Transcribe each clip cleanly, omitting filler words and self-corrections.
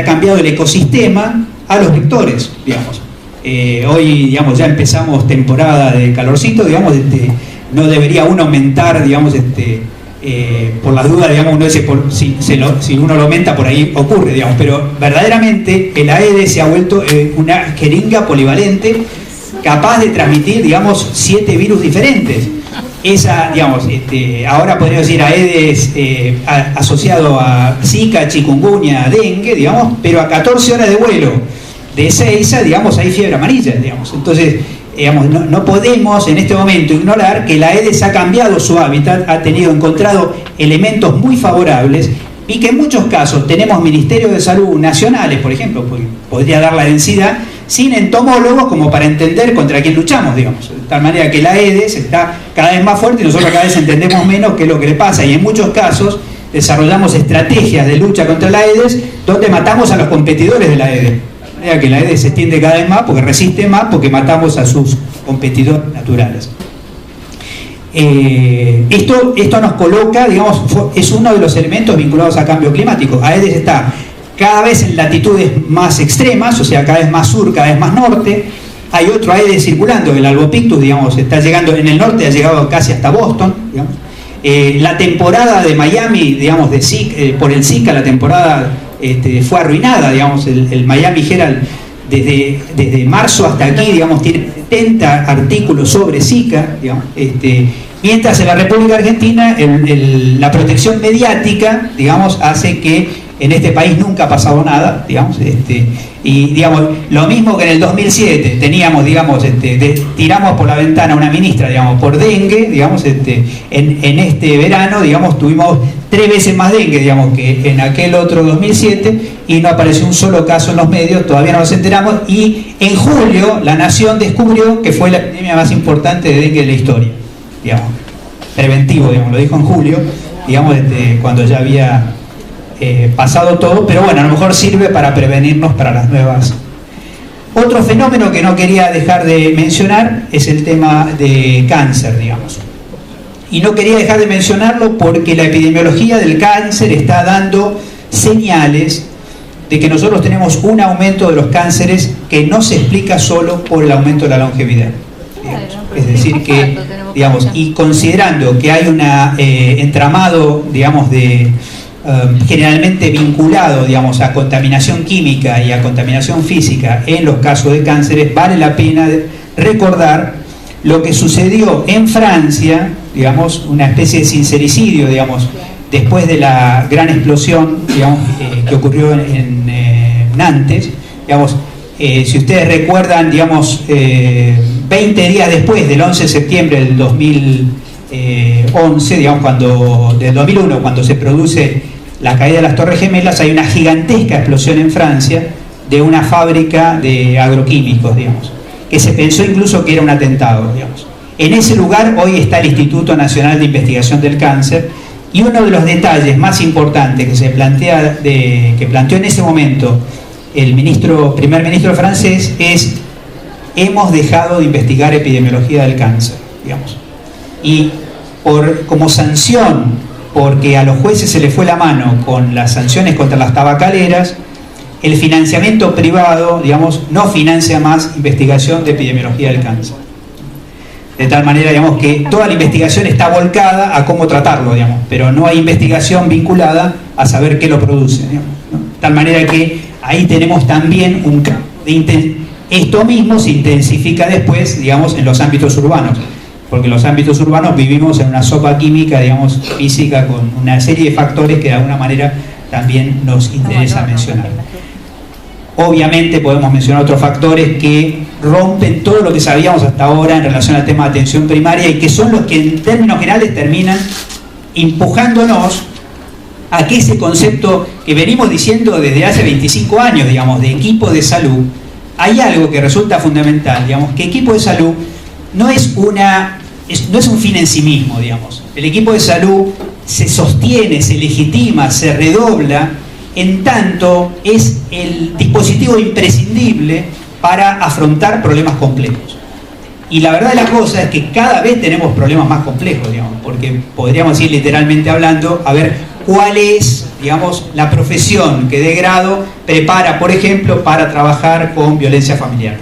ha cambiado el ecosistema a los vectores, digamos. Hoy, digamos, ya empezamos temporada de calorcito, digamos, no debería uno aumentar, digamos, por las dudas, digamos, uno dice, si uno lo aumenta, por ahí ocurre, digamos, pero verdaderamente el Aedes se ha vuelto una jeringa polivalente capaz de transmitir, digamos, 7 virus diferentes. Esa, digamos, ahora podríamos decir Aedes asociado a Zika, chikungunya, dengue, digamos, pero a 14 horas de vuelo de Ezeiza, digamos, hay fiebre amarilla, digamos. Entonces, digamos, no podemos en este momento ignorar que la Aedes ha cambiado su hábitat, ha encontrado elementos muy favorables y que en muchos casos tenemos ministerios de salud nacionales, por ejemplo, podría dar la densidad, sin entomólogos como para entender contra quién luchamos, digamos. De tal manera que la Aedes está cada vez más fuerte y nosotros cada vez entendemos menos qué es lo que le pasa, y en muchos casos desarrollamos estrategias de lucha contra la Aedes donde matamos a los competidores de la Aedes. De manera que la Aedes se extiende cada vez más porque resiste más, porque matamos a sus competidores naturales. Esto nos coloca, digamos, es uno de los elementos vinculados a cambio climático. Aedes está cada vez en latitudes más extremas, o sea, cada vez más sur, cada vez más norte. Hay otro Aedes circulando, el Albopictus, digamos, está llegando en el norte, ha llegado casi hasta Boston, digamos. La temporada de Miami, digamos, por el Zika, la temporada fue arruinada, digamos, el Miami Herald desde marzo hasta aquí, digamos, tiene 70 artículos sobre Zika, digamos, mientras en la República Argentina la protección mediática, digamos, hace que en este país nunca ha pasado nada, digamos, y digamos, lo mismo que en el 2007 teníamos, digamos, tiramos por la ventana a una ministra, digamos, por dengue, digamos, en este verano, digamos, tuvimos 3 veces más dengue, digamos, que en aquel otro 2007, y no apareció un solo caso en los medios, todavía no nos enteramos, y en julio La Nación descubrió que fue la epidemia más importante de dengue de la historia, digamos, preventivo, digamos, lo dijo en julio, digamos, cuando ya había pasado todo, pero bueno, a lo mejor sirve para prevenirnos para las nuevas. Otro fenómeno que no quería dejar de mencionar es el tema de cáncer, digamos. Y no quería dejar de mencionarlo porque la epidemiología del cáncer está dando señales de que nosotros tenemos un aumento de los cánceres que no se explica solo por el aumento de la longevidad. Es decir que, digamos, y considerando que hay un entramado, digamos, generalmente vinculado, digamos, a contaminación química y a contaminación física en los casos de cánceres, vale la pena recordar lo que sucedió en Francia, digamos, una especie de sincericidio, digamos, después de la gran explosión, digamos, que ocurrió en Nantes, digamos, si ustedes recuerdan, digamos, 20 días después del 11 de septiembre del 2011, digamos, del 2001, cuando se produce la caída de las Torres Gemelas, hay una gigantesca explosión en Francia de una fábrica de agroquímicos, digamos, que se pensó incluso que era un atentado, digamos. En ese lugar hoy está el Instituto Nacional de Investigación del Cáncer, y uno de los detalles más importantes que que planteó en ese momento el primer ministro francés es: hemos dejado de investigar epidemiología del cáncer, digamos. Y como sanción, porque a los jueces se les fue la mano con las sanciones contra las tabacaleras, el financiamiento privado, digamos, no financia más investigación de epidemiología del cáncer. De tal manera, digamos, que toda la investigación está volcada a cómo tratarlo, digamos, pero no hay investigación vinculada a saber qué lo produce, digamos, ¿no? De tal manera que ahí tenemos también un campo de esto mismo se intensifica después, digamos, en los ámbitos urbanos, porque en los ámbitos urbanos vivimos en una sopa química, digamos, física, con una serie de factores que de alguna manera también nos interesa mencionar. Obviamente podemos mencionar otros factores que rompen todo lo que sabíamos hasta ahora en relación al tema de atención primaria, y que son los que en términos generales terminan empujándonos a que ese concepto que venimos diciendo desde hace 25 años, digamos, de equipo de salud, hay algo que resulta fundamental, digamos, que equipo de salud no es un fin en sí mismo, digamos. El equipo de salud se sostiene, se legitima, se redobla, en tanto es el dispositivo imprescindible para afrontar problemas complejos. Y la verdad de la cosa es que cada vez tenemos problemas más complejos, digamos, porque podríamos ir literalmente hablando, a ver, cuál es, digamos, la profesión que de grado prepara, por ejemplo, para trabajar con violencia familiar.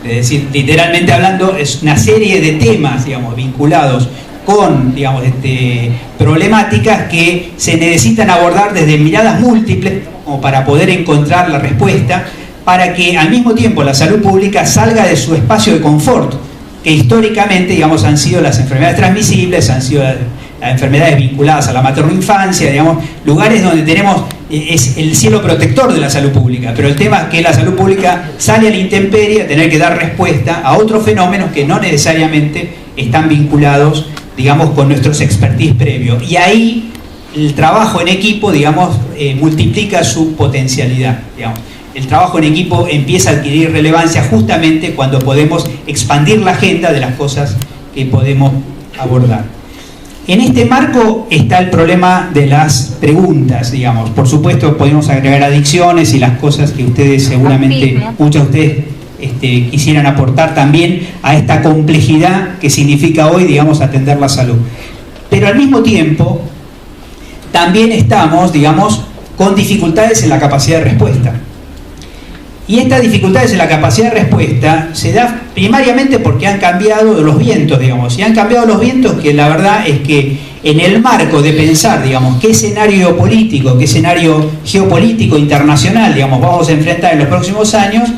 Es decir, literalmente hablando, es una serie de temas, digamos, vinculados con, digamos, problemáticas que se necesitan abordar desde miradas múltiples, como para poder encontrar la respuesta, para que al mismo tiempo la salud pública salga de su espacio de confort, que históricamente, digamos, han sido las enfermedades transmisibles, han sido las enfermedades vinculadas a la maternoinfancia, digamos, lugares donde tenemos, es el cielo protector de la salud pública, pero el tema es que la salud pública sale a la intemperie a tener que dar respuesta a otros fenómenos que no necesariamente están vinculados, digamos, con nuestros expertise previos. Y ahí el trabajo en equipo, digamos, multiplica su potencialidad, digamos. El trabajo en equipo empieza a adquirir relevancia justamente cuando podemos expandir la agenda de las cosas que podemos abordar. En este marco está el problema de las preguntas, digamos. Por supuesto, podemos agregar adicciones y las cosas que ustedes seguramente, muchos de ustedes quisieran aportar también a esta complejidad que significa hoy, digamos, atender la salud. Pero al mismo tiempo, también estamos, digamos, con dificultades en la capacidad de respuesta. Y estas dificultades en la capacidad de respuesta se da primariamente porque han cambiado los vientos, digamos. Y han cambiado los vientos que la verdad es que en el marco de pensar, digamos, qué escenario político, qué escenario geopolítico internacional, digamos, vamos a enfrentar en los próximos años,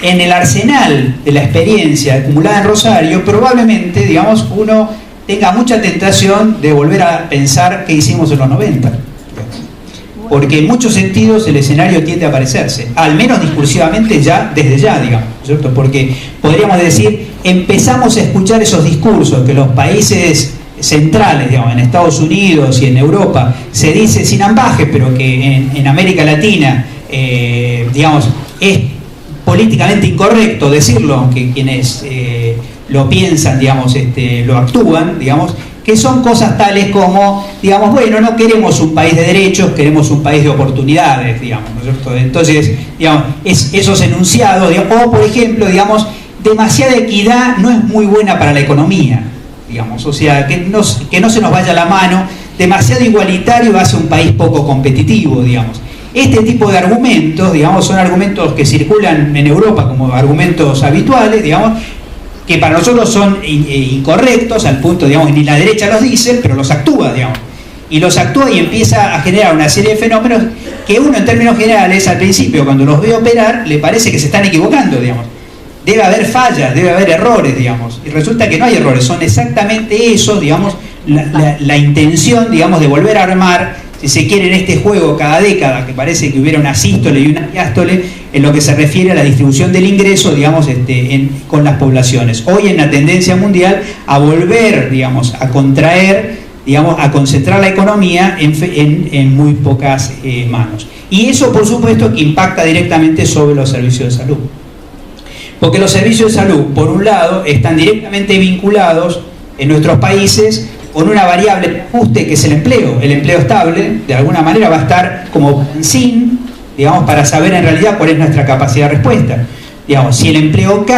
en el arsenal de la experiencia acumulada en Rosario, probablemente, digamos, uno tenga mucha tentación de volver a pensar qué hicimos en los 90. Porque en muchos sentidos el escenario tiende a parecerse, al menos discursivamente ya, desde ya, digamos, ¿cierto? Porque podríamos decir, empezamos a escuchar esos discursos que los países centrales, digamos, en Estados Unidos y en Europa, se dice sin ambaje, pero que en América Latina, digamos, es políticamente incorrecto decirlo, aunque quienes lo piensan, digamos, lo actúan, digamos, que son cosas tales como, digamos, bueno, no queremos un país de derechos, queremos un país de oportunidades, digamos, ¿no es cierto? Entonces, digamos, esos enunciados, digamos, o por ejemplo, digamos, demasiada equidad no es muy buena para la economía, digamos, o sea, que no se nos vaya la mano, demasiado igualitario hace un país poco competitivo, digamos. Este tipo de argumentos, digamos, son argumentos que circulan en Europa como argumentos habituales, digamos, que para nosotros son incorrectos, al punto, digamos, ni la derecha los dice, pero los actúa, digamos. Y los actúa y empieza a generar una serie de fenómenos que uno, en términos generales, al principio, cuando los ve operar, le parece que se están equivocando, digamos. Debe haber fallas, debe haber errores, digamos. Y resulta que no hay errores, son exactamente esos, digamos, la intención, digamos, de volver a armar, si se quiere, en este juego cada década, que parece que hubiera una sístole y una diástole, en lo que se refiere a la distribución del ingreso, digamos, con las poblaciones. Hoy en la tendencia mundial a volver, digamos, a contraer, digamos, a concentrar la economía en muy pocas manos. Y eso, por supuesto, que impacta directamente sobre los servicios de salud. Porque los servicios de salud, por un lado, están directamente vinculados en nuestros países con una variable de ajuste que es el empleo. El empleo estable, de alguna manera, va a estar como sin, digamos, para saber en realidad cuál es nuestra capacidad de respuesta. Digamos, si el empleo cae,